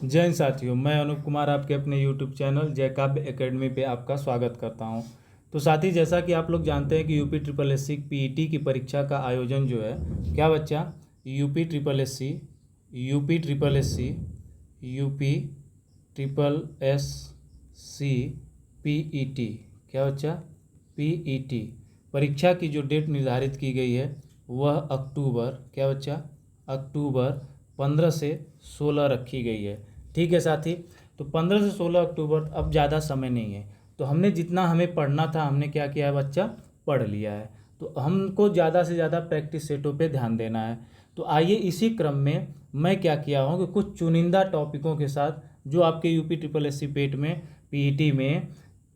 जय हिंद साथियों, मैं अनूप कुमार आपके अपने यूट्यूब चैनल जय काव्य एकेडमी पे आपका स्वागत करता हूं। तो साथी, जैसा कि आप लोग जानते हैं कि UP triple S C PET की परीक्षा का आयोजन जो है, क्या बच्चा, UP triple S C UP triple S C UP triple S C PET, क्या बच्चा, पीईटी परीक्षा की जो डेट निर्धारित की गई है वह अक्टूबर, क्या बच्चा, अक्टूबर 15 से 16 रखी गई है। ठीक है साथी, तो 15 से 16 अक्टूबर, अब ज़्यादा समय नहीं है, तो हमने जितना हमें पढ़ना था हमने क्या किया है बच्चा, पढ़ लिया है। तो हमको ज़्यादा से ज़्यादा प्रैक्टिस सेटों पे ध्यान देना है। तो आइए इसी क्रम में मैं क्या किया हूँ कि कुछ चुनिंदा टॉपिकों के साथ जो आपके यूपी ट्रिपल एस सी पेट में पीईटी में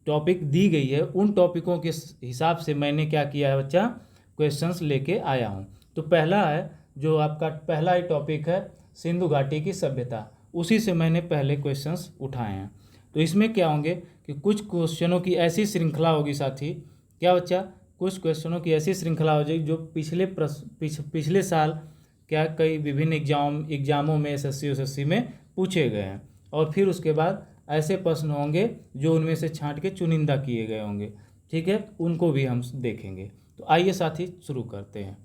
टॉपिक दी गई है, उन टॉपिकों के हिसाब से मैंने क्या किया है बच्चा, क्वेश्चंस लेके आया हूँ। तो पहला है, जो आपका पहला ही टॉपिक है, सिंधु घाटी की सभ्यता, उसी से मैंने पहले क्वेश्चंस उठाए हैं। तो इसमें क्या होंगे कि कुछ क्वेश्चनों की ऐसी श्रृंखला होगी साथी, क्या बच्चा, कुछ क्वेश्चनों की ऐसी श्रृंखला हो जाएगी जो पिछले साल क्या कई विभिन्न एग्जामों में एसएससी में पूछे गए हैं, और फिर उसके बाद ऐसे प्रश्न होंगे जो उनमें से छांट के चुनिंदा किए गए होंगे। ठीक है, उनको भी हम देखेंगे। तो आइए साथी शुरू करते हैं।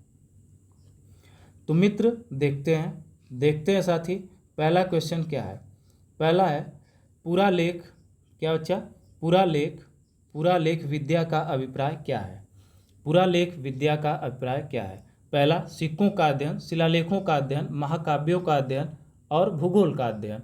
तो मित्र देखते हैं साथी, पहला क्वेश्चन क्या है। पहला है, पूरा लेख, क्या बच्चा, पूरा लेख विद्या का अभिप्राय क्या है। पूरा लेख विद्या का अभिप्राय क्या है। पहला, सिक्कों का अध्ययन, शिलालेखों का अध्ययन, महाकाव्यों का अध्ययन और भूगोल का अध्ययन।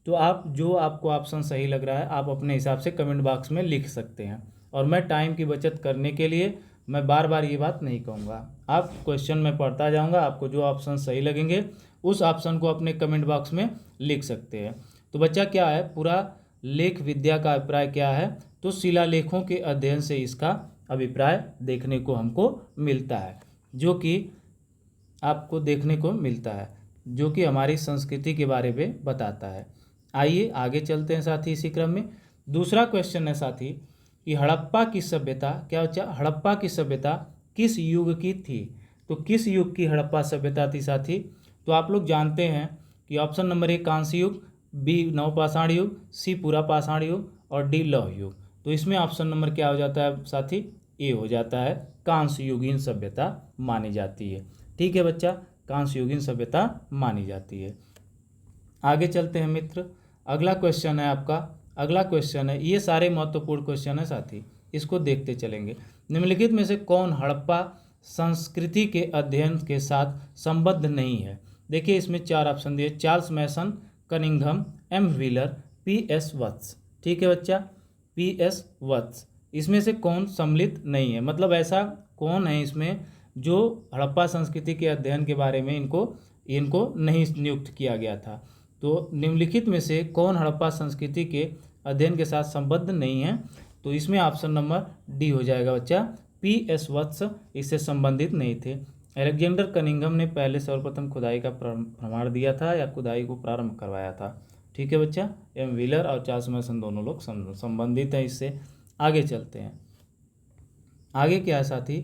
तो आपको ऑप्शन सही लग रहा है आप अपने हिसाब से कमेंट बॉक्स में लिख सकते हैं, और मैं टाइम की बचत करने के लिए मैं बार बार ये बात नहीं कहूँगा। आप क्वेश्चन में पढ़ता जाऊँगा, आपको जो ऑप्शन सही लगेंगे उस ऑप्शन को अपने कमेंट बॉक्स में लिख सकते हैं। तो बच्चा क्या है, पूरा लेख विद्या का अभिप्राय क्या है, तो शिलालेखों के अध्ययन से इसका अभिप्राय देखने को हमको मिलता है, जो कि आपको देखने को मिलता है, जो कि हमारी संस्कृति के बारे में बताता है। आइए आगे चलते हैं साथी इसी क्रम में। दूसरा क्वेश्चन है साथी कि हड़प्पा की सभ्यता, क्या बच्चा, हड़प्पा की सभ्यता किस युग की थी। तो किस युग की हड़प्पा सभ्यता थी साथी। तो आप लोग जानते हैं कि ऑप्शन नंबर ए कांस्य युग, बी नवपाषाण युग, सी पूरा पाषाण युग और डी लौह युग। तो इसमें ऑप्शन नंबर क्या हो जाता है साथी, ए हो जाता है, कांस्य युगीन सभ्यता मानी जाती है। ठीक है बच्चा, कांस्य युगीन सभ्यता मानी जाती है। आगे चलते हैं मित्र, अगला क्वेश्चन है आपका, अगला क्वेश्चन है, ये सारे महत्वपूर्ण क्वेश्चन है साथी, इसको देखते चलेंगे। निम्नलिखित में से कौन हड़प्पा संस्कृति के अध्ययन के साथ संबद्ध नहीं है। देखिए इसमें चार ऑप्शन दिए, Charles Masson, Cunningham, M Wheeler, P S Vats. ठीक है बच्चा, पी एस वत्स, इसमें से कौन सम्मिलित नहीं है, मतलब ऐसा कौन है इसमें जो हड़प्पा संस्कृति के अध्ययन के बारे में इनको नहीं नियुक्त किया गया था। तो निम्नलिखित में से कौन हड़प्पा संस्कृति के अध्ययन के साथ संबद्ध नहीं है। तो इसमें ऑप्शन नंबर डी हो जाएगा बच्चा, पी एस वत्स इससे संबंधित नहीं थे। अलेक्जेंडर कनिंघम ने पहले सर्वप्रथम खुदाई का प्रमाण दिया था या खुदाई को प्रारंभ करवाया था। ठीक है बच्चा, एम व्हीलर और चार्ल्स मैसन दोनों लोग संबंधित हैं इससे। आगे चलते हैं, आगे क्या है साथी,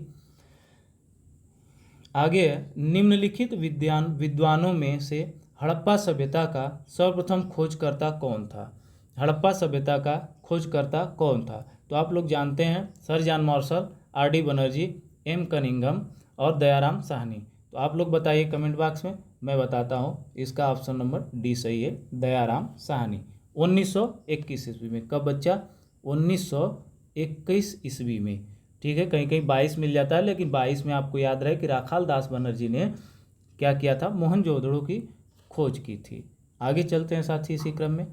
आगे निम्नलिखित विद्वानों में से हड़प्पा सभ्यता का सर्वप्रथम खोजकर्ता कौन था। हड़प्पा सभ्यता का खोजकर्ता कौन था। तो आप लोग जानते हैं sir John Marshall, R D Banerji, M Cunningham और दयाराम साहनी। तो आप लोग बताइए कमेंट बॉक्स में, मैं बताता हूँ, इसका ऑप्शन नंबर डी सही है, दयाराम साहनी। 1921 ईस्वी में, कब बच्चा, 1921 ईस्वी में। ठीक है, कहीं कहीं 22 मिल जाता है, लेकिन 22 में आपको याद रहे कि राखाल दास बनर्जी ने क्या किया था, मोहनजोदड़ो की खोज की थी। आगे चलते हैं साथी, इसी क्रम में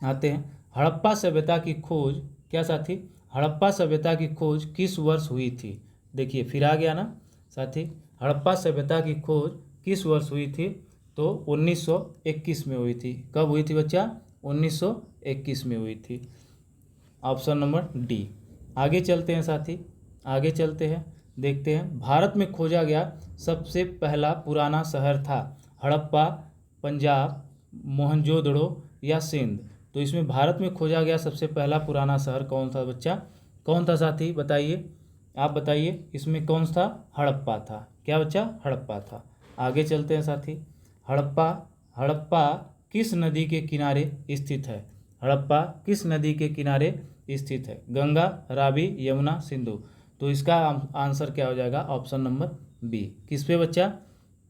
आते हैं, हड़प्पा सभ्यता की खोज, क्या साथी, हड़प्पा सभ्यता की खोज किस वर्ष हुई थी। देखिए फिर आ गया ना साथी, हड़प्पा सभ्यता की खोज किस वर्ष हुई थी। तो 1921 में हुई थी। कब हुई थी बच्चा, 1921 में हुई थी, ऑप्शन नंबर डी। आगे चलते हैं साथी, आगे चलते हैं, देखते हैं, भारत में खोजा गया सबसे पहला पुराना शहर था हड़प्पा, पंजाब, मोहनजोदड़ो या सिंध। तो इसमें भारत में खोजा गया सबसे पहला पुराना शहर कौन था बच्चा, कौन था साथी, बताइए, आप बताइए, इसमें कौन था, हड़प्पा था। क्या बच्चा, हड़प्पा था। आगे चलते हैं साथी, हड़प्पा किस नदी के किनारे स्थित है? हड़प्पा किस नदी के किनारे स्थित है? गंगा, रावी, यमुना, सिंधु। तो इसका आंसर क्या हो जाएगा? Option number B. किस पे बच्चा?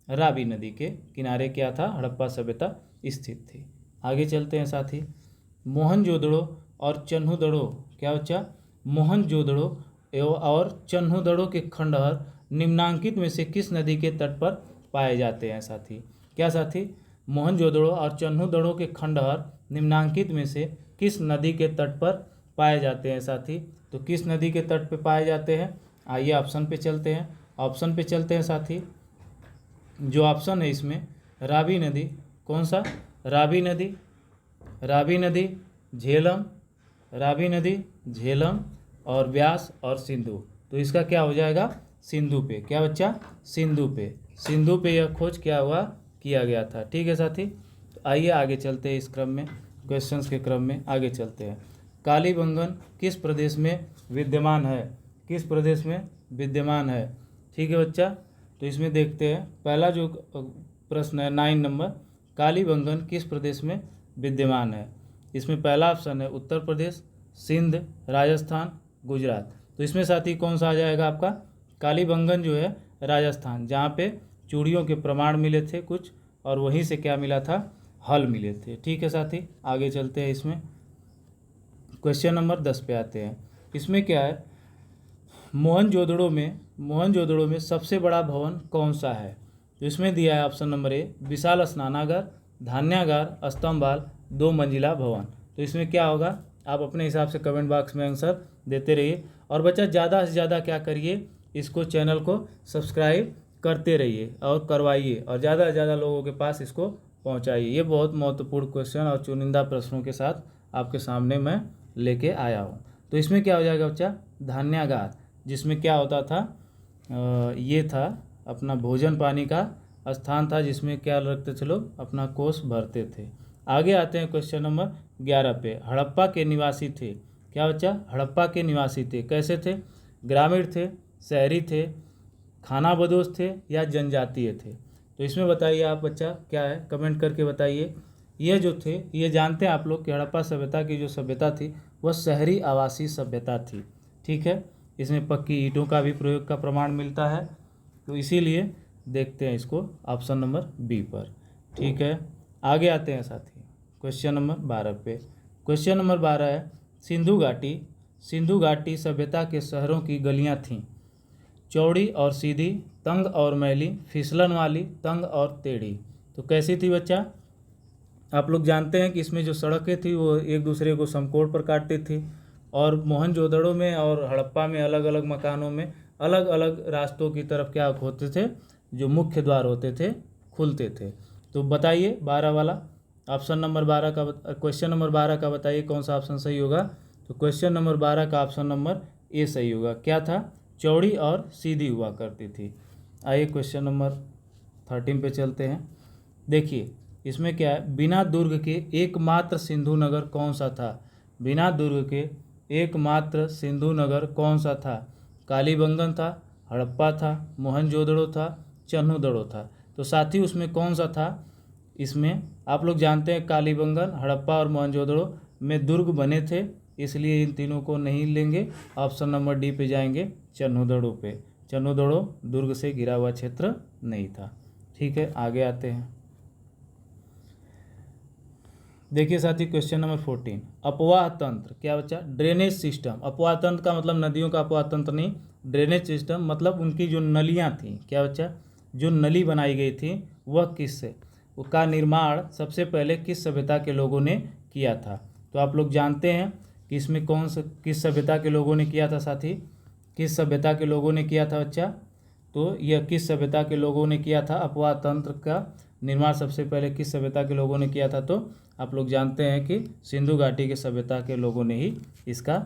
रावी नदी के किनारे क्या था? हड़प्पा सभ्यता स्थित थी। आगे चलते हैं साथी। मोहनजोदड़ो और चन्हुदड़ो, क्या बच्चा? मोहनजोदड़ो और चन्हुदड़ो के खंडहर निम्नांकित में से किस नदी के तट पर पाए जाते हैं साथी? क्या साथी? मोहनजोदड़ो और चन्हुदड़ो के खंडहर निम्नांकित में से किस नदी के तट पर पाए जाते हैं साथी? तो किस नदी के तट पर पाए जाते हैं? आइए ऑप्शन पे चलते हैं। ऑप्शन पे चलते हैं साथी। जो ऑप्शन है इसमें रावी नदी, कौन सा? रावी नदी, रावी नदी, झेलम, रावी नदी, झेलम और व्यास और सिंधु। तो इसका क्या हो जाएगा? सिंधु पे। क्या बच्चा? सिंधु पे। सिंधु पे यह खोज क्या हुआ? किया गया था। ठीक है साथी। तो आइए आगे चलते हैं इस क्रम में, क्वेश्चंस के क्रम में आगे चलते हैं। कालीबंगन किस प्रदेश में विद्यमान है? किस प्रदेश में विद्यमान है? ठीक है बच्चा। तो इसमें देखते हैं पहला जो प्रश्न है 9 नंबर, कालीबंगन किस प्रदेश में विद्यमान है? इसमें पहला ऑप्शन है उत्तर प्रदेश, सिंध, राजस्थान, गुजरात। तो इसमें साथी कौन सा आ जाएगा आपका? कालीबंगन जो है राजस्थान, जहाँ पे चूड़ियों के प्रमाण मिले थे कुछ, और वहीं से क्या मिला था? हल मिले थे। ठीक है साथी। आगे चलते हैं। इसमें क्वेश्चन नंबर 10 पे आते हैं। इसमें क्या है? मोहनजोदड़ो में सबसे बड़ा भवन कौन सा है? तो इसमें दिया है ऑप्शन नंबर ए विशाल स्नानागार, धान्यागार, स्तंभाल, 2 मंजिला भवन। तो इसमें क्या होगा? आप अपने हिसाब से कमेंट बॉक्स में आंसर देते रहिए। और बच्चा ज़्यादा से ज़्यादा क्या करिए? इसको चैनल को सब्सक्राइब करते रहिए और करवाइए, और ज़्यादा से ज़्यादा लोगों के पास इसको पहुंचाइए। ये बहुत महत्वपूर्ण क्वेश्चन और चुनिंदा प्रश्नों के साथ आपके सामने मैं लेके आया हूँ। तो इसमें क्या हो जाएगा बच्चा? धान्यागार, जिसमें क्या होता था? ये था अपना भोजन पानी का स्थान था, जिसमें क्या रखते थे लोग? अपना कोष भरते थे। आगे आते हैं क्वेश्चन नंबर 11 पे। हड़प्पा के निवासी थे, क्या बच्चा? हड़प्पा के निवासी थे, कैसे थे? ग्रामीण थे, शहरी थे, खानाबदोश थे या जनजातीय थे? तो इसमें बताइए आप बच्चा, क्या है? कमेंट करके बताइए। ये जो थे, ये जानते हैं आप लोग कि हड़प्पा सभ्यता की जो सभ्यता थी वह शहरी आवासीय सभ्यता थी। ठीक है। इसमें पक्की ईंटों का भी प्रयोग का प्रमाण मिलता है, तो इसीलिए देखते हैं इसको ऑप्शन नंबर बी पर। ठीक है। आगे आते हैं साथी क्वेश्चन नंबर 12 पे। क्वेश्चन नंबर 12 है सिंधु घाटी सभ्यता के शहरों की गलियां थीं चौड़ी और सीधी, तंग और मैली, फिसलन वाली, तंग और टेढ़ी। तो कैसी थी बच्चा? आप लोग जानते हैं कि इसमें जो सड़कें थी वो एक दूसरे को समकोण पर काटती थी, और मोहनजोदड़ो में और हड़प्पा में अलग अलग मकानों में अलग अलग रास्तों की तरफ क्या होते थे? जो मुख्य द्वार होते थे खुलते थे। तो बताइए 12 वाला ऑप्शन नंबर 12 का क्वेश्चन नंबर 12 का बताइए कौन सा ऑप्शन सही होगा? तो क्वेश्चन नंबर 12 का ऑप्शन नंबर ए सही होगा। क्या था? चौड़ी और सीधी हुआ करती थी। आइए क्वेश्चन नंबर 13 पे चलते हैं। देखिए इसमें क्या है? बिना दुर्ग के एकमात्र सिंधु नगर कौन सा था? बिना दुर्ग के एकमात्र सिंधु नगर कौन सा था? कालीबंगन था, हड़प्पा था, मोहनजोदड़ो था, चन्हुदड़ो था। तो साथी उसमें कौन सा था? इसमें आप लोग जानते हैं कालीबंगन, हड़प्पा और मोहनजोदड़ो में दुर्ग बने थे, इसलिए इन तीनों को नहीं लेंगे। ऑप्शन नंबर डी पे जाएंगे, चन्हुदड़ो पे। चन्हुदड़ो दुर्ग से घिरा हुआ क्षेत्र नहीं था। ठीक है। आगे आते हैं। देखिए साथी क्वेश्चन नंबर 14 अपवाह तंत्र, क्या बच्चा? Drainage system. अपवाह तंत्र का मतलब नदियों का अपवाह तंत्र नहीं, ड्रेनेज सिस्टम मतलब उनकी जो नलियाँ थीं, क्या बच्चा? जो नली बनाई गई थी वह किससे, उसका निर्माण सबसे पहले किस सभ्यता के लोगों ने किया था? तो आप लोग जानते हैं कि इसमें किस सभ्यता के लोगों ने किया था साथी? किस सभ्यता के लोगों ने किया था बच्चा? तो यह किस सभ्यता के लोगों ने किया था? अपवाह तंत्र का निर्माण सबसे पहले किस सभ्यता के लोगों ने किया था? तो आप लोग जानते हैं कि सिंधु घाटी के सभ्यता के लोगों ने ही इसका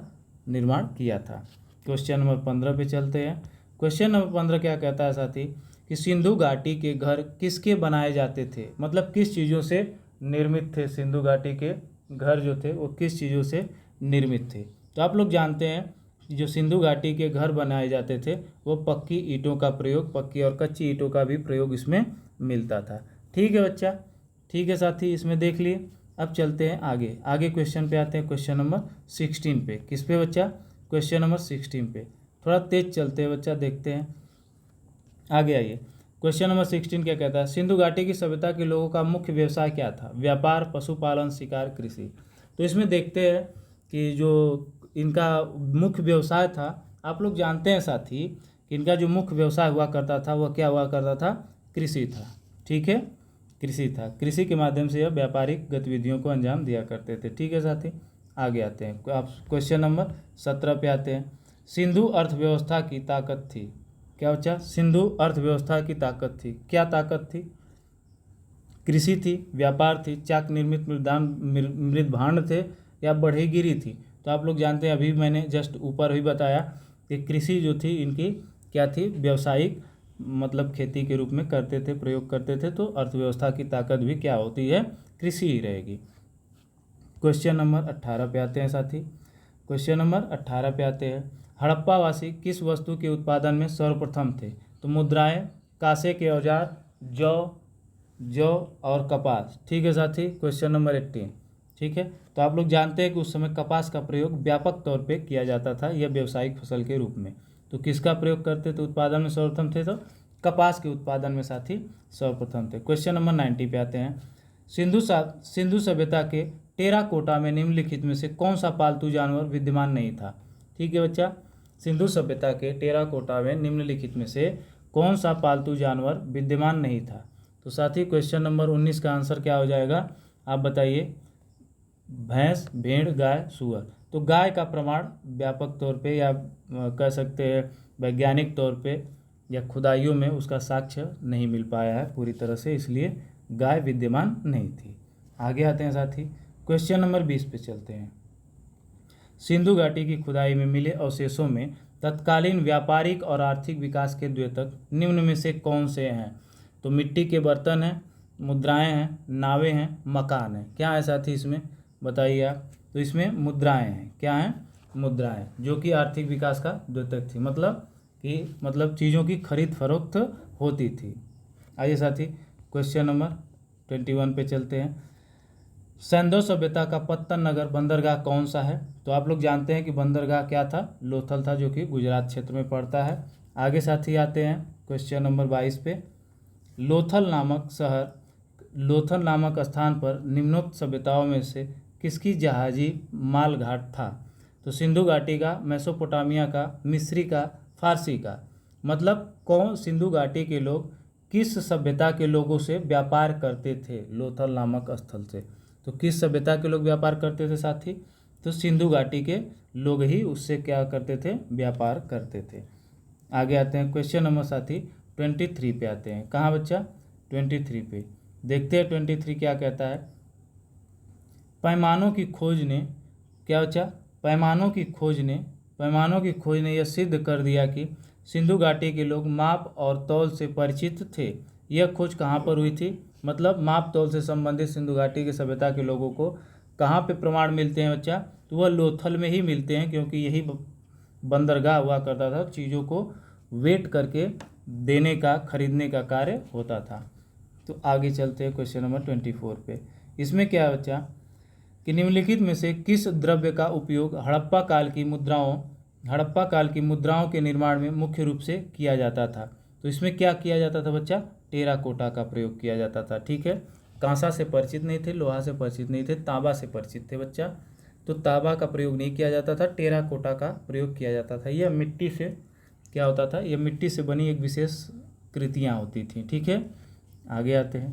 निर्माण किया था। क्वेश्चन नंबर 15 पे चलते हैं। क्वेश्चन नंबर 15 क्या कहता है साथी? कि सिंधु घाटी के घर किसके बनाए जाते थे? मतलब किस चीज़ों से निर्मित थे? सिंधु घाटी के घर जो थे वो किस चीज़ों से निर्मित थे? तो आप लोग जानते हैं कि जो सिंधु घाटी के घर बनाए जाते थे वो पक्की ईंटों का प्रयोग, पक्की और कच्ची ईंटों का भी प्रयोग इसमें मिलता था। ठीक है बच्चा। ठीक है साथी, इसमें देख लिए। अब चलते हैं आगे। आगे क्वेश्चन पे आते हैं, क्वेश्चन नंबर 16 पे। किस पे बच्चा? क्वेश्चन नंबर 16 पे। थोड़ा तेज चलते हैं बच्चा, देखते हैं। आगे आइए, क्वेश्चन नंबर 16 क्या कहता है? सिंधु घाटी की सभ्यता के लोगों का मुख्य व्यवसाय क्या था? व्यापार, पशुपालन, शिकार, कृषि। तो इसमें देखते हैं कि जो इनका मुख्य व्यवसाय था, आप लोग जानते हैं साथी कि इनका जो मुख्य व्यवसाय हुआ करता था वह क्या हुआ करता था? कृषि था। ठीक है, कृषि था। कृषि के माध्यम से यह व्यापारिक गतिविधियों को अंजाम दिया करते थे। ठीक है साथी, आगे आते हैं। आप क्वेश्चन नंबर 17 पे आते हैं। सिंधु अर्थव्यवस्था की ताकत थी। क्या बच्चा? सिंधु अर्थव्यवस्था की ताकत थी। क्या ताकत थी? कृषि थी, व्यापार थी, चाक निर्मित मृद भांड थे, या बढ़ईगिरी थी? तो आप लोग जानते हैं, अभी मैंने जस्ट ऊपर ही बताया कि कृषि जो थी इनकी क्या थी? व्यावसायिक, मतलब खेती के रूप में करते थे, प्रयोग करते थे। तो अर्थव्यवस्था की ताकत भी क्या होती है? कृषि ही रहेगी। क्वेश्चन नंबर 18 पे आते हैं साथी। क्वेश्चन नंबर 18 पे आते हैं। हड़प्पावासी किस वस्तु के उत्पादन में सर्वप्रथम थे? तो मुद्राएं, कांसे के औजार, जौ और कपास। ठीक है साथी, क्वेश्चन नंबर 18। ठीक है, तो आप लोग जानते हैं कि उस समय कपास का प्रयोग व्यापक तौर पे किया जाता था, यह व्यावसायिक फसल के रूप में। तो किसका प्रयोग करते थे? उत्पादन में सर्वप्रथम थे तो कपास के उत्पादन में साथी सर्वप्रथम थे। क्वेश्चन नंबर 90 पे आते हैं। सिंधु सभ्यता के टेराकोटा में निम्नलिखित में से कौन सा पालतू जानवर विद्यमान नहीं था? ठीक है बच्चा, सिंधु सभ्यता के टेराकोटा में निम्नलिखित में से कौन सा पालतू जानवर विद्यमान नहीं था? तो साथी क्वेश्चन नंबर 19 का आंसर क्या हो जाएगा? आप बताइए। भैंस, भेड़, गाय, सूअर। तो गाय का प्रमाण व्यापक तौर पे, या कह सकते हैं वैज्ञानिक तौर पे या खुदाइयों में उसका साक्ष्य नहीं मिल पाया है पूरी तरह से, इसलिए गाय विद्यमान नहीं थी। आगे आते हैं साथी, क्वेश्चन नंबर 20 पे चलते हैं। सिंधु घाटी की खुदाई में मिले अवशेषों में तत्कालीन व्यापारिक और आर्थिक विकास के द्योतक निम्न में से कौन से हैं? तो मिट्टी के बर्तन हैं, मुद्राएं हैं, नावें हैं, मकान हैं। क्या है साथी इसमें? बताइए आप। तो इसमें मुद्राएं हैं। क्या हैं? मुद्राएं, जो कि आर्थिक विकास का द्योतक थी, मतलब चीज़ों की खरीद फरोख्त होती थी। आइए साथी, क्वेश्चन नंबर 21 पे चलते हैं। सिंधु सभ्यता का पत्तन नगर बंदरगाह कौन सा है? तो आप लोग जानते हैं कि बंदरगाह क्या था? लोथल था, जो कि गुजरात क्षेत्र में पड़ता है। आगे साथी आते हैं क्वेश्चन नंबर 22 पे। लोथल नामक स्थान पर निम्नोक्त सभ्यताओं में से किसकी जहाजी माल घाट था? तो सिंधु घाटी का, मेसोपोटामिया का, मिस्री का, फारसी का। मतलब कौन सिंधु घाटी के लोग किस सभ्यता के लोगों से व्यापार करते थे? लोथल नामक स्थल से। तो किस सभ्यता के लोग व्यापार करते थे साथी? तो सिंधु घाटी के लोग ही उससे क्या करते थे? व्यापार करते थे। आगे आते हैं क्वेश्चन नंबर साथी 23 पे आते हैं। कहाँ बच्चा? 23 पे। देखते हैं 23 क्या कहता है। पैमानों की खोज ने, क्या बच्चा? पैमानों की खोज ने यह सिद्ध कर दिया कि सिंधु घाटी के लोग माप और तौल से परिचित थे। यह खोज कहाँ पर हुई थी? मतलब माप तौल से संबंधित सिंधु घाटी की सभ्यता के लोगों को कहाँ पे प्रमाण मिलते हैं बच्चा? तो वह लोथल में ही मिलते हैं, क्योंकि यही बंदरगाह हुआ करता था। चीज़ों को वेट करके देने का, खरीदने का कार्य होता था। तो आगे चलते हैं क्वेश्चन नंबर 24 पे। इसमें क्या है बच्चा कि निम्नलिखित में से किस द्रव्य का उपयोग हड़प्पा काल की मुद्राओं के निर्माण में मुख्य रूप से किया जाता था? तो इसमें क्या किया जाता था बच्चा? टेराकोटा का प्रयोग किया जाता था। ठीक है, कांसा से परिचित नहीं थे, लोहा से परिचित नहीं थे, तांबा से परिचित थे बच्चा। तो तांबा का प्रयोग नहीं किया जाता था, टेराकोटा का प्रयोग किया जाता था। यह मिट्टी से क्या होता था? यह मिट्टी से बनी एक विशेष कृतियाँ होती थी। ठीक है, आगे आते हैं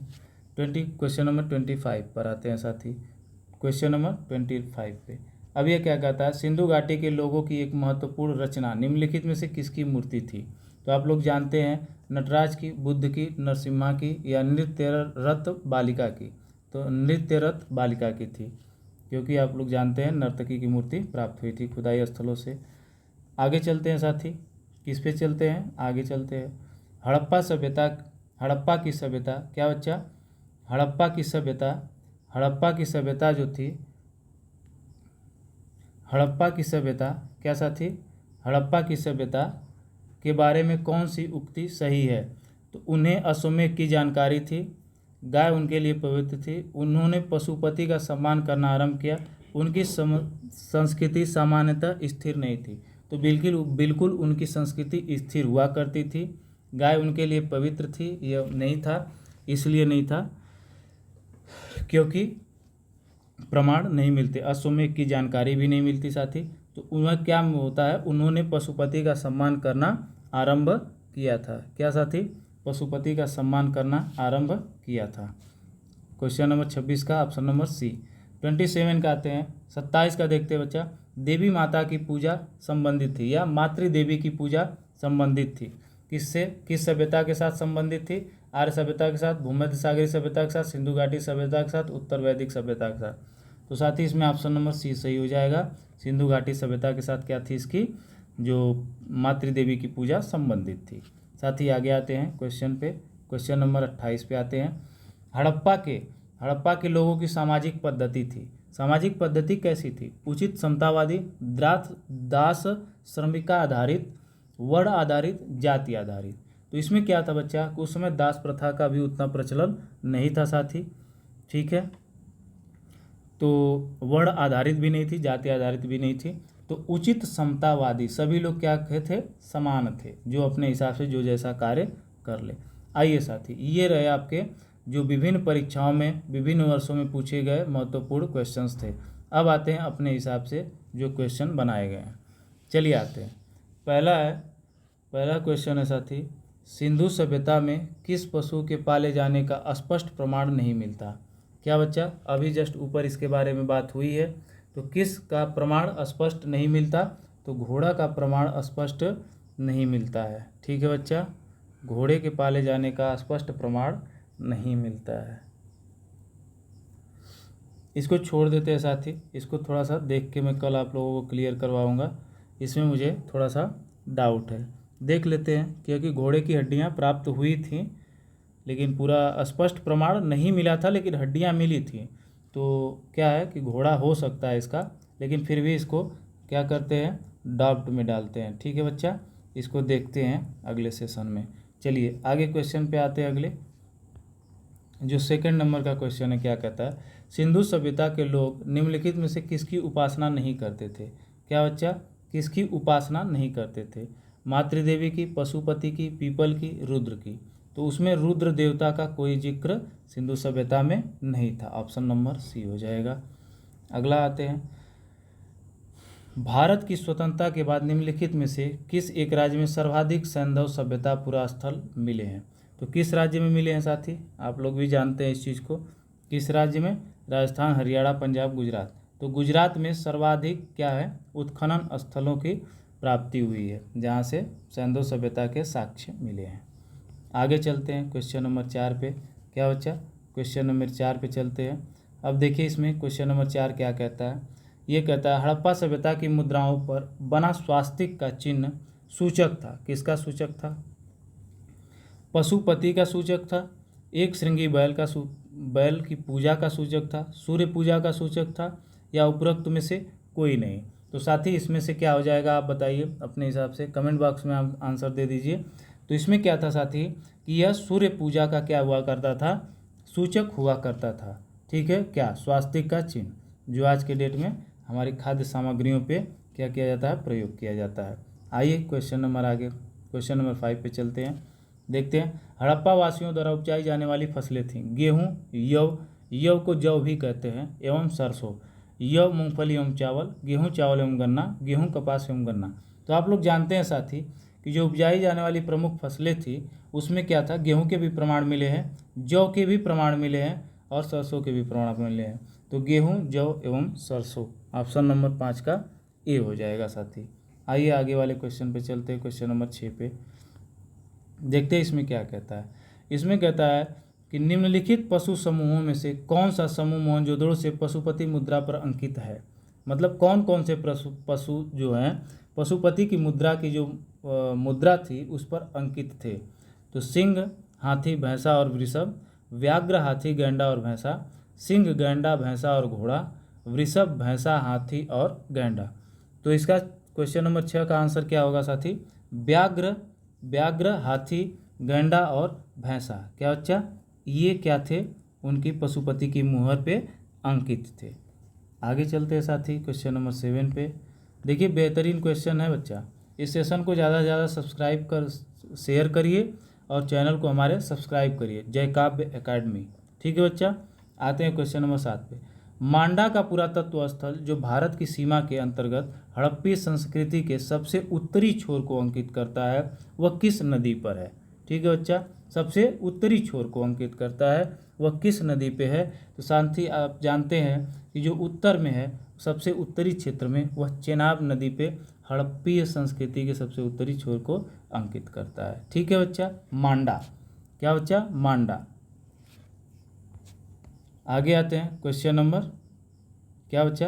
क्वेश्चन नंबर 25 पर आते हैं साथी। क्वेश्चन नंबर 25 पे अब यह क्या कहता है? सिंधु घाटी के लोगों की एक महत्वपूर्ण रचना निम्नलिखित में से किसकी मूर्ति थी? तो आप लोग जानते हैं नटराज की, बुद्ध की, नरसिम्हा की, या नृत्यरत बालिका की? तो नृत्यरत बालिका की थी, क्योंकि आप लोग जानते हैं नर्तकी की मूर्ति प्राप्त हुई थी खुदाई स्थलों से। आगे चलते हैं साथी, किस पे चलते हैं? आगे चलते हैं हड़प्पा की सभ्यता। क्या बच्चा? हड़प्पा की सभ्यता जो थी, हड़प्पा की सभ्यता क्या साथी? हड़प्पा की सभ्यता के बारे में कौन सी उक्ति सही है? तो उन्हें अश्वमेध की जानकारी थी, गाय उनके लिए पवित्र थी, उन्होंने पशुपति का सम्मान करना आरंभ किया, उनकी संस्कृति सामान्यतः स्थिर नहीं थी। तो बिल्कुल उनकी संस्कृति स्थिर हुआ करती थी। गाय उनके लिए पवित्र थी, यह नहीं था, इसलिए नहीं था क्योंकि प्रमाण नहीं मिलते, अश्वमेध की जानकारी भी नहीं मिलती साथी। तो उन्हें क्या होता है, उन्होंने पशुपति का सम्मान करना आरंभ किया था। क्या साथी? पशुपति का सम्मान करना आरंभ किया था। क्वेश्चन नंबर 26 का ऑप्शन नंबर सी। 27 का आते हैं, 27 का देखते हैं बच्चा। देवी माता की पूजा संबंधित थी या मातृदेवी की पूजा संबंधित थी, किससे, किस सभ्यता के साथ संबंधित थी? आर्य सभ्यता के साथ, भूमध्य सागरीय सभ्यता के साथ, सिंधु घाटी सभ्यता के साथ, उत्तर वैदिक सभ्यता के साथ। तो साथ ही इसमें ऑप्शन नंबर सी सही हो जाएगा। सिंधु घाटी सभ्यता के साथ क्या थी, इसकी जो मातृदेवी की पूजा संबंधित थी। साथ ही आगे आते हैं क्वेश्चन पे, क्वेश्चन नंबर 28 पे आते हैं। हड़प्पा के लोगों की सामाजिक पद्धति थी, सामाजिक पद्धति कैसी थी? उचित समतावादी, दास श्रमिका आधारित, वर्ण आधारित, जाति आधारित। तो इसमें क्या था बच्चा, उस समय दास प्रथा का भी उतना प्रचलन नहीं था साथी, ठीक है। तो वर्ण आधारित भी नहीं थी, जाति आधारित भी नहीं थी। तो उचित समतावादी, सभी लोग क्या थे, समान थे, जो अपने हिसाब से जो जैसा कार्य कर ले। आइए साथी, ये रहे आपके जो विभिन्न परीक्षाओं में विभिन्न वर्षों में पूछे गए महत्वपूर्ण क्वेश्चंस थे। अब आते हैं अपने हिसाब से जो क्वेश्चन बनाए गए हैं। चलिए आते हैं, पहला क्वेश्चन है साथी, सिंधु सभ्यता में किस पशु के पाले जाने का स्पष्ट प्रमाण नहीं मिलता? क्या बच्चा, अभी जस्ट ऊपर इसके बारे में बात हुई है। तो किस का प्रमाण स्पष्ट नहीं मिलता? तो घोड़ा का प्रमाण स्पष्ट नहीं मिलता है, ठीक है बच्चा, घोड़े के पाले जाने का स्पष्ट प्रमाण नहीं मिलता है। इसको छोड़ देते हैं साथी, इसको थोड़ा सा देख के मैं कल आप लोगों को क्लियर करवाऊंगा, इसमें मुझे थोड़ा सा डाउट है। देख लेते हैं, क्योंकि घोड़े की हड्डियां प्राप्त हुई थी लेकिन पूरा स्पष्ट प्रमाण नहीं मिला था, लेकिन हड्डियां मिली थी। तो क्या है कि घोड़ा हो सकता है इसका, लेकिन फिर भी इसको क्या करते हैं, डाउट में डालते हैं, ठीक है बच्चा। इसको देखते हैं अगले सेशन में। चलिए आगे क्वेश्चन पे आते हैं। अगले जो सेकंड नंबर का क्वेश्चन है, क्या कहता है, सिंधु सभ्यता के लोग निम्नलिखित में से किसकी उपासना नहीं करते थे? क्या बच्चा, किसकी उपासना नहीं करते थे? मातृदेवी की, पशुपति की, पीपल की, रुद्र की। तो उसमें रुद्र देवता का कोई जिक्र सिंधु सभ्यता में नहीं था, ऑप्शन नंबर सी हो जाएगा। अगला आते हैं, भारत की स्वतंत्रता के बाद निम्नलिखित में से किस एक राज्य में सर्वाधिक सैंधव सभ्यता पुरास्थल मिले हैं? तो किस राज्य में मिले हैं साथी, आप लोग भी जानते हैं इस चीज़ को, किस राज्य में? राजस्थान, हरियाणा, पंजाब, गुजरात। तो गुजरात में सर्वाधिक क्या है, उत्खनन स्थलों की प्राप्ति हुई है, जहाँ से सैंधव सभ्यता के साक्ष्य मिले हैं। आगे चलते हैं क्वेश्चन नंबर 4 पे। क्या बच्चा, क्वेश्चन नंबर 4 पे चलते हैं। अब देखिए इसमें क्वेश्चन नंबर 4 क्या कहता है, ये कहता है हड़प्पा सभ्यता की मुद्राओं पर बना स्वास्तिक का चिन्ह सूचक था, किसका सूचक था? पशुपति का सूचक था, एक श्रृंगी बैल की पूजा का सूचक था, सूर्य पूजा का सूचक था, या उपरोक्त में से कोई नहीं? तो साथी इसमें से क्या हो जाएगा, आप बताइए अपने हिसाब से, कमेंट बॉक्स में आप आंसर दे दीजिए। तो इसमें क्या था साथी कि यह सूर्य पूजा का क्या हुआ करता था, सूचक हुआ करता था, ठीक है, क्या, स्वास्तिक का चिन्ह, जो आज के डेट में हमारी खाद्य सामग्रियों पे क्या किया जाता है, प्रयोग किया जाता है। आइए क्वेश्चन नंबर आगे, क्वेश्चन नंबर 5 पे चलते हैं। देखते हैं, हड़प्पा वासियों द्वारा उपजाई जाने वाली फसलें थीं गेहूँ, यव को जौ भी कहते हैं, एवं सरसों, यव मूंगफली एवं चावल, गेहूँ चावल एवं गन्ना, गेहूँ कपास एवं गन्ना। तो आप लोग जानते हैं साथी कि जो उपजाई जाने वाली प्रमुख फसलें थी उसमें क्या था, गेहूं के भी प्रमाण मिले हैं, जौ के भी प्रमाण मिले हैं और सरसों के भी प्रमाण मिले हैं। तो गेहूं, जौ एवं सरसों, ऑप्शन नंबर 5 का ए हो जाएगा साथी। आइए आगे वाले क्वेश्चन पे चलते हैं, क्वेश्चन नंबर 6 पे देखते हैं इसमें क्या कहता है। इसमें कहता है कि निम्नलिखित पशु समूहों में से कौन सा समूह मोहनजोदड़ो से पशुपति मुद्रा पर अंकित है? मतलब कौन कौन से पशु जो हैं पशुपति की मुद्रा की जो मुद्रा थी उस पर अंकित थे? तो सिंह, हाथी, भैंसा और वृषभ, व्याघ्र, हाथी, गैंडा और भैंसा, सिंह, गैंडा, भैंसा और घोड़ा, वृषभ, भैंसा, हाथी और गैंडा। तो इसका क्वेश्चन नंबर 6 का आंसर क्या होगा साथी, व्याघ्र, हाथी, गैंडा और भैंसा। क्या बच्चा, ये क्या थे, उनकी पशुपति की मुहर पे अंकित थे। आगे चलते हैं साथी क्वेश्चन नंबर 7 पे। देखिए बेहतरीन क्वेश्चन है बच्चा, इस सेशन को ज़्यादा से ज़्यादा सब्सक्राइब कर शेयर करिए और चैनल को हमारे सब्सक्राइब करिए, जय काव्य एकेडमी। ठीक है बच्चा, आते हैं क्वेश्चन नंबर 7 पे। मांडा का पुरातत्व स्थल जो भारत की सीमा के अंतर्गत हड़प्पी संस्कृति के सबसे उत्तरी छोर को अंकित करता है वह किस नदी पर है। ठीक है बच्चा, सबसे उत्तरी छोर को अंकित करता है वह किस नदी पे है। तो साथी आप जानते हैं कि जो उत्तर में है सबसे उत्तरी क्षेत्र में वह चेनाब नदी पे हड़प्पीय संस्कृति के सबसे उत्तरी छोर को अंकित करता है। ठीक है बच्चा, मांडा। क्या बच्चा, मांडा। आगे आते हैं क्वेश्चन नंबर, क्या बच्चा,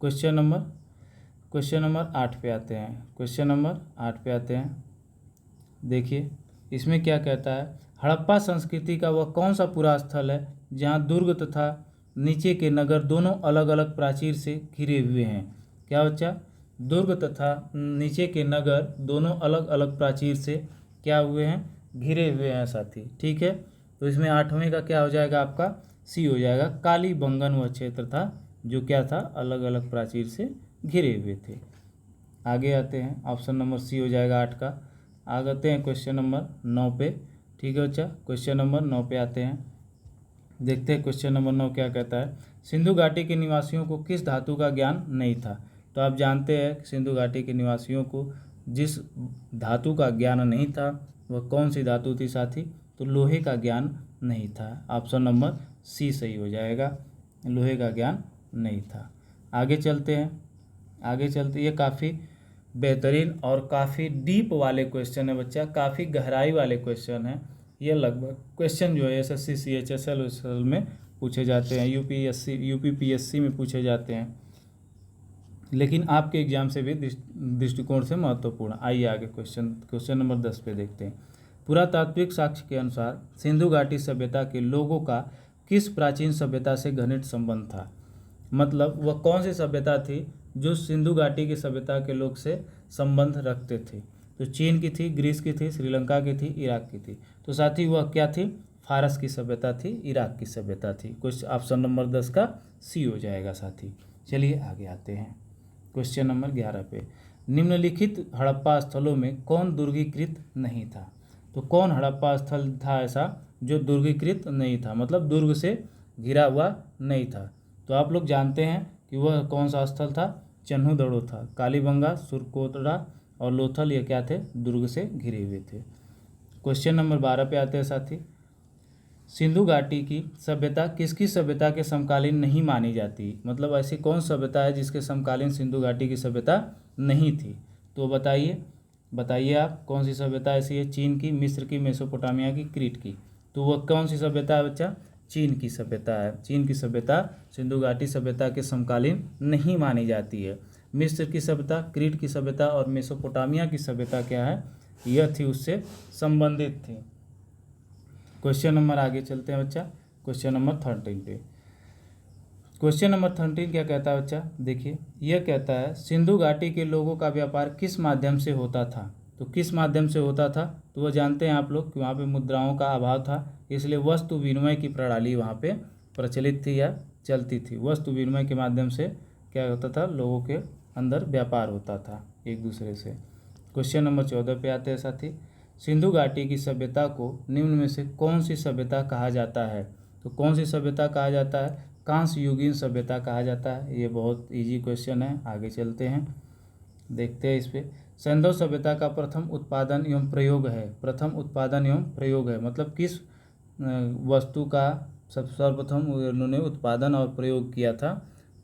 क्वेश्चन नंबर 8 पे आते हैं। क्वेश्चन नंबर 8 पे आते हैं। देखिए इसमें क्या कहता है, हड़प्पा संस्कृति का वह कौन सा पूरा स्थल है जहाँ दुर्ग तथा नीचे के नगर दोनों अलग अलग प्राचीर से घिरे हुए हैं। क्या बच्चा, दुर्ग तथा नीचे के नगर दोनों अलग अलग प्राचीर से क्या हुए हैं, घिरे हुए हैं साथी। ठीक है, तो इसमें 8वें का क्या हो जाएगा आपका, सी हो जाएगा। कालीबंगन वह क्षेत्र था जो क्या था, अलग अलग प्राचीर से घिरे हुए थे। आगे आते हैं, ऑप्शन नंबर सी हो जाएगा 8 का। आते हैं क्वेश्चन नंबर 9 पे। ठीक है बच्चा, क्वेश्चन नंबर 9 पे आते हैं। देखते हैं क्वेश्चन नंबर 9 क्या कहता है। सिंधु घाटी के निवासियों को किस धातु का ज्ञान नहीं था। तो आप जानते हैं सिंधु घाटी के निवासियों को जिस धातु का ज्ञान नहीं था वह कौन सी धातु थी साथी, तो लोहे का ज्ञान नहीं था। ऑप्शन नंबर सी सही हो जाएगा, लोहे का ज्ञान नहीं था। आगे चलते हैं, ये काफ़ी बेहतरीन और काफ़ी डीप वाले क्वेश्चन है बच्चा, काफ़ी गहराई वाले क्वेश्चन है। ये लगभग क्वेश्चन जो है एसएससी CHSL में पूछे जाते हैं, यूपी PSC में पूछे जाते हैं, लेकिन आपके एग्जाम से भी दृष्टिकोण से महत्वपूर्ण। आइए आगे क्वेश्चन नंबर 10 पे देखते हैं। पुरातात्विक साक्ष्य के अनुसार सिंधु घाटी सभ्यता के लोगों का किस प्राचीन सभ्यता से घनिष्ठ संबंध था। मतलब वह कौन सी सभ्यता थी जो सिंधु घाटी की सभ्यता के लोग से संबंध रखते थे। तो चीन की थी, ग्रीस की थी, श्रीलंका की थी, इराक की थी। तो साथ ही वह क्या थी, फारस की सभ्यता थी, इराक की सभ्यता थी। कुछ ऑप्शन नंबर 10 का सी हो जाएगा साथी। चलिए आगे आते हैं क्वेश्चन नंबर 11 पे। निम्नलिखित हड़प्पा स्थलों में कौन दुर्गीकृत नहीं था। तो कौन हड़प्पा स्थल था ऐसा जो दुर्गीकृत नहीं था, मतलब दुर्ग से घिरा हुआ नहीं था। तो आप लोग जानते हैं कि वह कौन सा स्थल था, चन्हूदड़ो था। कालीबंगा, सुरकोटड़ा और लोथल ये क्या थे, दुर्ग से घिरे हुए थे। क्वेश्चन नंबर 12 पे आते हैं साथी। सिंधु घाटी की सभ्यता किसकी सभ्यता के समकालीन नहीं मानी जाती। मतलब ऐसी कौन सभ्यता है जिसके समकालीन सिंधु घाटी की सभ्यता नहीं थी। तो बताइए आप कौन सी सभ्यता ऐसी है। चीन की, मिस्र की, मेसोपोटामिया की, क्रीट की। तो वह कौन सी सभ्यता है बच्चा, चीन की सभ्यता है। चीन की सभ्यता सिंधु घाटी सभ्यता के समकालीन नहीं मानी जाती है। मिस्र की सभ्यता, क्रीट की सभ्यता और मेसोपोटामिया की सभ्यता क्या है, यह थी उससे संबंधित थी। क्वेश्चन नंबर आगे चलते हैं बच्चा, क्वेश्चन नंबर 13 पे। क्वेश्चन नंबर 13 क्या कहता है बच्चा, देखिए यह कहता है सिंधु घाटी के लोगों का व्यापार किस माध्यम से होता था। तो किस माध्यम से होता था, तो वह जानते हैं आप लोग कि वहाँ पे मुद्राओं का अभाव था, इसलिए वस्तु विनिमय की प्रणाली वहाँ पे प्रचलित थी या चलती थी। वस्तु विनिमय के माध्यम से क्या होता था, लोगों के अंदर व्यापार होता था एक दूसरे से। क्वेश्चन नंबर 14 पे आते हैं साथी। सिंधु घाटी की सभ्यता को निम्न में से कौन सी सभ्यता कहा जाता है। तो कौन सी सभ्यता कहा जाता है, कांस्य युगीन सभ्यता कहा जाता है। ये बहुत इजी क्वेश्चन है, आगे चलते हैं देखते हैं इस पर। सिंधु सभ्यता का प्रथम उत्पादन एवं प्रयोग है। प्रथम उत्पादन एवं प्रयोग है मतलब किस वस्तु का सर्वप्रथम उन्होंने उत्पादन और प्रयोग किया था।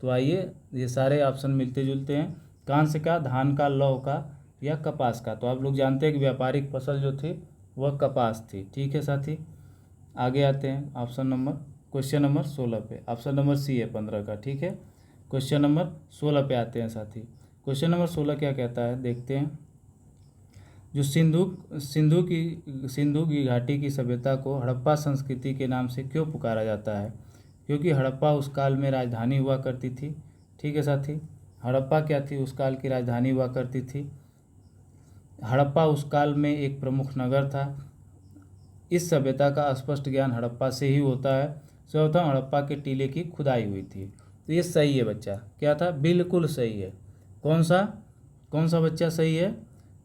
तो आइए ये सारे ऑप्शन मिलते जुलते हैं, कांस्य का, धान का, लौह का या कपास का। तो आप लोग जानते हैं कि व्यापारिक फसल जो थी वह कपास थी। ठीक है साथी, आगे आते हैं क्वेश्चन नंबर 16 पे। ऑप्शन नंबर सी है 15 का। ठीक है, क्वेश्चन नंबर 16 पे आते हैं साथी। क्वेश्चन नंबर 16 क्या कहता है देखते हैं। जो सिंधु की घाटी की सभ्यता को हड़प्पा संस्कृति के नाम से क्यों पुकारा जाता है। क्योंकि हड़प्पा उस काल में राजधानी हुआ करती थी। ठीक है साथी, हड़प्पा क्या थी, उस काल की राजधानी हुआ करती थी। हड़प्पा उस काल में एक प्रमुख नगर था। इस सभ्यता का स्पष्ट ज्ञान हड़प्पा से ही होता है। सर्वप्रथम हड़प्पा के टीले की खुदाई हुई थी। तो ये सही है बच्चा, क्या था, बिल्कुल सही है। कौन सा बच्चा सही है?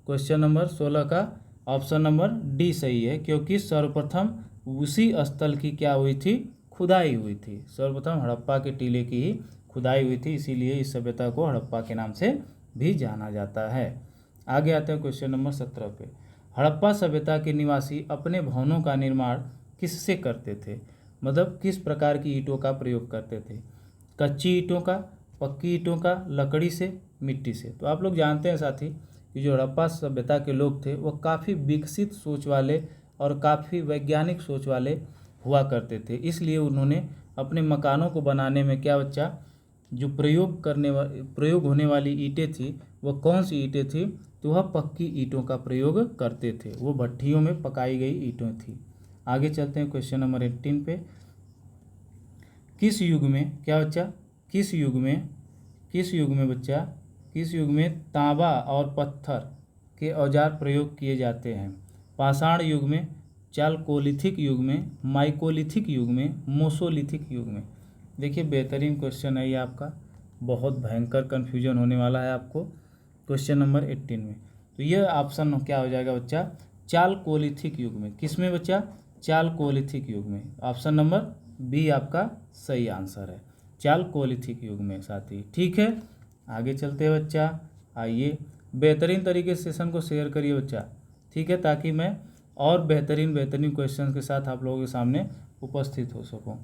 क्वेश्चन नंबर 16 का ऑप्शन नंबर डी सही है, क्योंकि सर्वप्रथम उसी स्थल की क्या हुई थी, खुदाई हुई थी। सर्वप्रथम हड़प्पा के टीले की ही खुदाई हुई थी, इसीलिए इस सभ्यता को हड़प्पा के नाम से भी जाना जाता है। आगे आते हैं क्वेश्चन नंबर 17 पे। हड़प्पा सभ्यता के निवासी अपने भवनों का निर्माण किससे करते थे? मतलब किस प्रकार की ईंटों का प्रयोग करते थे? कच्ची ईंटों का, पक्की ईंटों का, लकड़ी से, मिट्टी से। तो आप लोग जानते हैं साथी कि जो हड़प्पा सभ्यता के लोग थे वह काफ़ी विकसित सोच वाले और काफ़ी वैज्ञानिक सोच वाले हुआ करते थे, इसलिए उन्होंने अपने मकानों को बनाने में क्या बच्चा, जो प्रयोग होने वाली ईंटें थी वह कौन सी ईंटें थी? तो वह पक्की ईंटों का प्रयोग करते थे, वो भट्टियों में पकाई गई ईंटें थी। आगे चलते हैं क्वेश्चन नंबर 18 पे। किस युग में क्या बच्चा, किस युग में बच्चा, किस युग में तांबा और पत्थर के औजार प्रयोग किए जाते हैं? पाषाण युग में, चालकोलिथिक युग में, माइकोलिथिक युग में, मोसोलिथिक युग में। देखिए बेहतरीन क्वेश्चन है ये आपका, बहुत भयंकर कन्फ्यूजन होने वाला है आपको क्वेश्चन नंबर 18 में। तो ये ऑप्शन क्या हो जाएगा बच्चा, चालकोलिथिक युग में। किस में बच्चा? चालकोलिथिक युग में। ऑप्शन नंबर बी आपका सही आंसर है, चालकोलिथिक युग में साथी। ठीक है, आगे चलते हैं बच्चा। आइए बेहतरीन तरीके से सेशन को शेयर करिए बच्चा, ठीक है, ताकि मैं और बेहतरीन क्वेश्चन के साथ आप लोगों के सामने उपस्थित हो सकूं।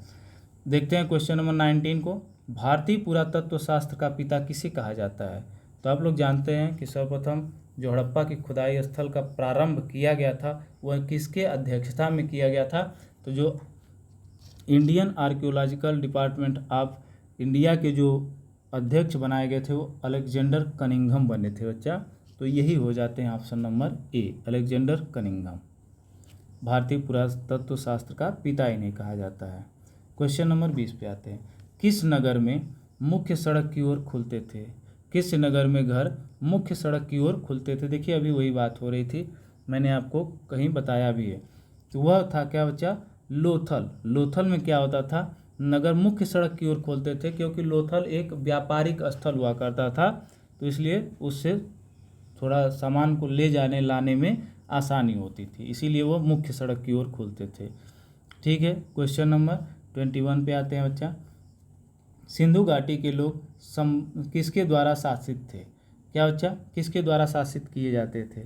देखते हैं क्वेश्चन नंबर 19 को। भारतीय पुरातत्व शास्त्र का पिता किसे कहा जाता है? तो आप लोग जानते हैं कि सर्वप्रथम जो हड़प्पा की खुदाई स्थल का प्रारंभ किया गया था वह किसके अध्यक्षता में किया गया था? तो जो Indian archaeological department of India के जो अध्यक्ष बनाए गए थे वो अलेक्जेंडर कनिंघम बने थे बच्चा। तो यही हो जाते हैं option number A, Alexander Cunningham. भारतीय पुरातत्व शास्त्र का पिता इन्हें कहा जाता है। क्वेश्चन नंबर 20 पे आते हैं। किस नगर में मुख्य सड़क की ओर खुलते थे? किस नगर में घर मुख्य सड़क की ओर खुलते थे? देखिए अभी वही बात हो रही थी, मैंने आपको कहीं बताया भी है। तो वह था क्या बच्चा, लोथल। लोथल में क्या होता था, नगर मुख्य सड़क की ओर खोलते थे, क्योंकि लोथल एक व्यापारिक स्थल हुआ करता था, तो इसलिए उससे थोड़ा सामान को ले जाने लाने में आसानी होती थी, इसीलिए वो मुख्य सड़क की ओर खोलते थे। ठीक है, क्वेश्चन नंबर 21 पे आते हैं बच्चा। सिंधु घाटी के लोग किसके द्वारा शासित थे? क्या बच्चा, किसके द्वारा शासित किए जाते थे?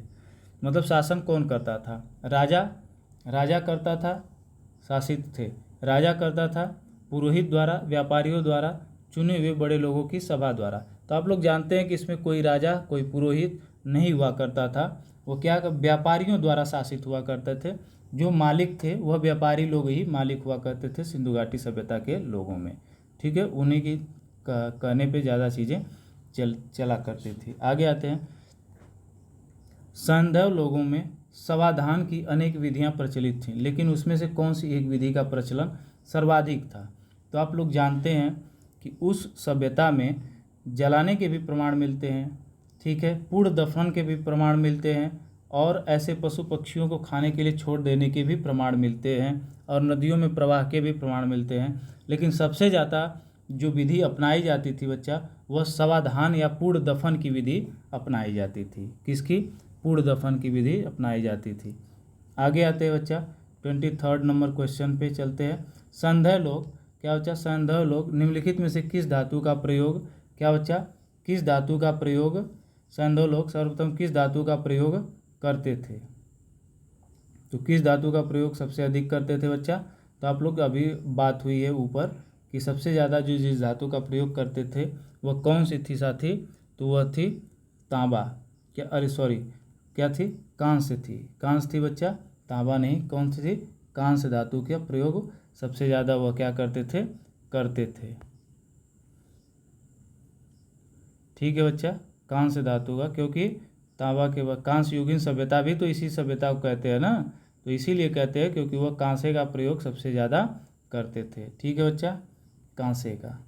मतलब शासन कौन करता था? राजा करता था, शासित थे, राजा करता था, पुरोहित द्वारा, व्यापारियों द्वारा, चुने हुए बड़े लोगों की सभा द्वारा। तो आप लोग जानते हैं कि इसमें कोई राजा कोई पुरोहित नहीं हुआ करता था, वो क्या व्यापारियों द्वारा शासित हुआ करते थे। जो मालिक थे वह व्यापारी लोग ही मालिक हुआ करते थे सिंधु घाटी सभ्यता के लोगों में। ठीक है, उन्हीं की कहने पे ज़्यादा चीज़ें चला करती थी। आगे आते हैं। सैंधव लोगों में समाधान की अनेक विधियां प्रचलित थीं, लेकिन उसमें से कौन सी एक विधि का प्रचलन सर्वाधिक था? तो आप लोग जानते हैं कि उस सभ्यता में जलाने के भी प्रमाण मिलते हैं, ठीक है, पूर्ण दफन के भी प्रमाण मिलते हैं, और ऐसे पशु पक्षियों को खाने के लिए छोड़ देने के भी प्रमाण मिलते हैं, और नदियों में प्रवाह के भी प्रमाण मिलते हैं। लेकिन सबसे ज़्यादा जो विधि अपनाई जाती थी बच्चा, वह समाधान या पूर्ण दफन की विधि अपनाई जाती थी। किसकी? पूर्ण दफन की विधि अपनाई जाती थी। आगे आते हैं बच्चा 23 नंबर क्वेश्चन पे चलते हैं। सैंधव लोग क्या बच्चा, सैंधव लोग निम्नलिखित में से किस धातु का प्रयोग, क्या बच्चा, किस धातु का प्रयोग सैंधव लोग सर्वप्रथम किस धातु का प्रयोग करते थे? तो किस धातु का प्रयोग सबसे अधिक करते थे बच्चा? तो आप लोग अभी बात हुई है ऊपर कि सबसे ज़्यादा जो जिस धातु का प्रयोग करते थे वह कौन सी थी साथी? तो वह थी तांबा, क्या थी? कांस्य थी। कांस्य थी बच्चा, तांबा नहीं। कौन सी थी? कांस्य धातु का प्रयोग सबसे ज़्यादा वह क्या करते थे? ठीक है बच्चा, कांस्य धातु का, क्योंकि तांबा के बाद कांस्य युगीन सभ्यता भी तो इसी सभ्यता को कहते हैं ना, तो इसीलिए कहते हैं क्योंकि वह कांसे का प्रयोग सबसे ज़्यादा करते थे। ठीक है बच्चा, कांसे का।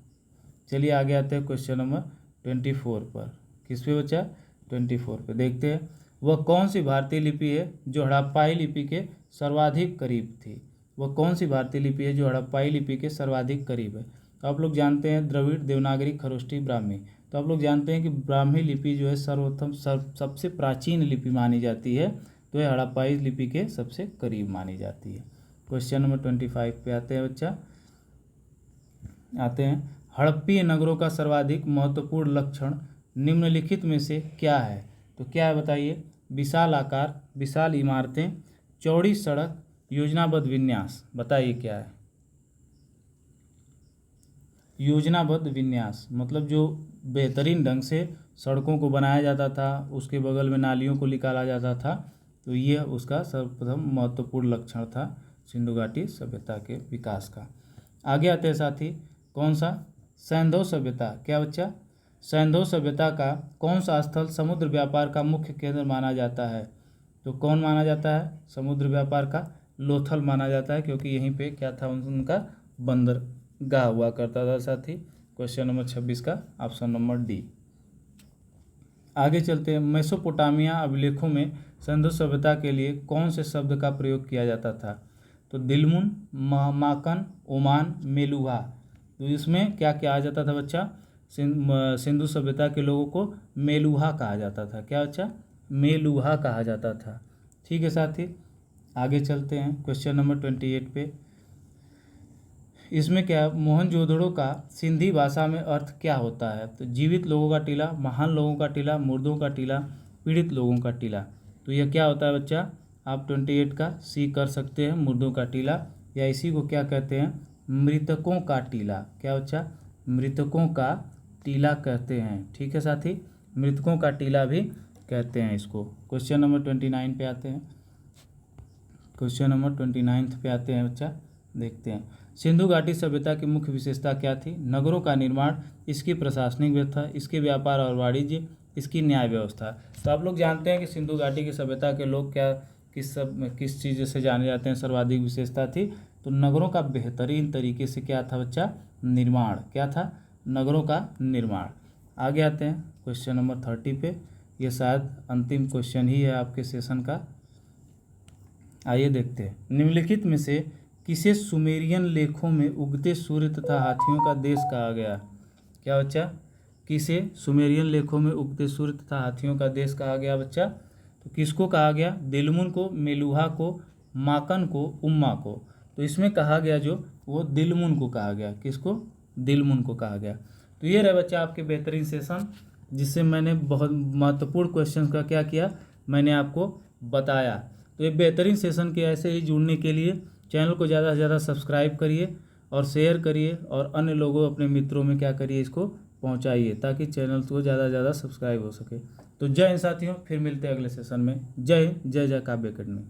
चलिए आगे आते हैं क्वेश्चन नंबर 24 पर। किस पे बच्चा? 24 पे देखते हैं। वह कौन सी भारतीय लिपि है जो हड़प्पाई लिपि के सर्वाधिक करीब थी? वह कौन सी भारतीय लिपि है जो हड़प्पाई लिपि के सर्वाधिक करीब है? तो आप लोग जानते हैं द्रविड़, देवनागरी, खरोष्ठी, ब्राह्मी। तो आप लोग जानते हैं कि ब्राह्मी लिपि जो है सर्वोत्तम सबसे प्राचीन लिपि मानी जाती है, तो यह हड़प्पाई लिपि के सबसे करीब मानी जाती है। क्वेश्चन नंबर 25 पे आते हैं बच्चा, आते हैं। हड़प्पीय नगरों का सर्वाधिक महत्वपूर्ण लक्षण निम्नलिखित में से क्या है? तो क्या है बताइए? विशाल आकार, विशाल इमारतें, चौड़ी सड़क, योजनाबद्ध विन्यास। बताइए क्या है? योजनाबद्ध विन्यास मतलब जो बेहतरीन ढंग से सड़कों को बनाया जाता था, उसके बगल में नालियों को निकाला जाता था, तो यह उसका सर्वप्रथम महत्वपूर्ण लक्षण था सिंधु घाटी सभ्यता के विकास का। आगे आते हैं साथी, कौन सा? सैंधव सभ्यता। क्या बच्चा? सैंधव सभ्यता का कौन सा स्थल समुद्र व्यापार का मुख्य केंद्र माना जाता है? तो कौन माना जाता है समुद्र व्यापार का? लोथल माना जाता है, क्योंकि यहीं पे क्या था, उनका बंदरगाह हुआ करता था साथी। क्वेश्चन नंबर 26 का ऑप्शन नंबर डी। आगे चलते हैं। मेसोपोटामिया अभिलेखों में सिंधु सभ्यता के लिए कौन से शब्द का प्रयोग किया जाता था? तो दिलमुन, माकन, ओमान, मेलुहा। तो इसमें क्या क्या आ जाता था बच्चा? सिंधु सभ्यता के लोगों को मेलुहा कहा जाता था। क्या बच्चा? मेलुहा कहा जाता था। ठीक है साथी, आगे चलते हैं क्वेश्चन नंबर 28 पे। इसमें क्या, मोहनजोदड़ो का सिंधी भाषा में अर्थ क्या होता है? तो जीवित लोगों का टीला, महान लोगों का टीला, मुर्दों का टीला, पीड़ित लोगों का टीला। तो यह क्या होता है बच्चा? आप 28 का सी कर सकते हैं, मुर्दों का टीला, या इसी को क्या कहते हैं? मृतकों का टीला। क्या बच्चा? मृतकों का टीला कहते हैं। ठीक है साथी, मृतकों का टीला भी कहते हैं इसको। क्वेश्चन नंबर 29 पे आते हैं। क्वेश्चन नंबर 29 पे आते हैं बच्चा, देखते हैं। सिंधु घाटी सभ्यता की मुख्य विशेषता क्या थी? नगरों का निर्माण, इसकी प्रशासनिक व्यवस्था, इसके व्यापार और वाणिज्य, इसकी न्याय व्यवस्था। तो आप लोग जानते हैं कि सिंधु घाटी की सभ्यता के लोग क्या किस चीज़ से जाने जाते हैं? सर्वाधिक विशेषता थी तो नगरों का बेहतरीन तरीके से क्या था बच्चा? निर्माण। क्या था? नगरों का निर्माण। आगे आते हैं क्वेश्चन नंबर 30 पे। ये शायद अंतिम क्वेश्चन ही है आपके सेशन का। आइए देखते हैं। निम्नलिखित में से किसे सुमेरियन लेखों में उगते सूर्य तथा हाथियों का देश कहा गया? क्या बच्चा? किसे सुमेरियन लेखों में उगते सूर्य तथा हाथियों का देश कहा गया बच्चा? तो किसको कहा गया? दिलमुन को, मेलुहा को, माकन को, उम्मा को। तो इसमें कहा गया जो वो दिलमुन को कहा गया। किसको? दिलमुन को कहा गया। तो ये रहे बच्चा आपके बेहतरीन सेशन, जिससे मैंने बहुत महत्वपूर्ण क्वेश्चन का क्या किया, मैंने आपको बताया। तो ये बेहतरीन सेशन के ऐसे ही जुड़ने के लिए चैनल को ज़्यादा से ज़्यादा सब्सक्राइब करिए और शेयर करिए, और अन्य लोगों, अपने मित्रों में क्या करिए, इसको पहुंचाइए, ताकि चैनल को ज़्यादा से ज़्यादा सब्सक्राइब हो सके। तो जय हिंद साथियों, फिर मिलते हैं अगले सेशन में। जय हिंद, जय जय काव्य अकेडमी।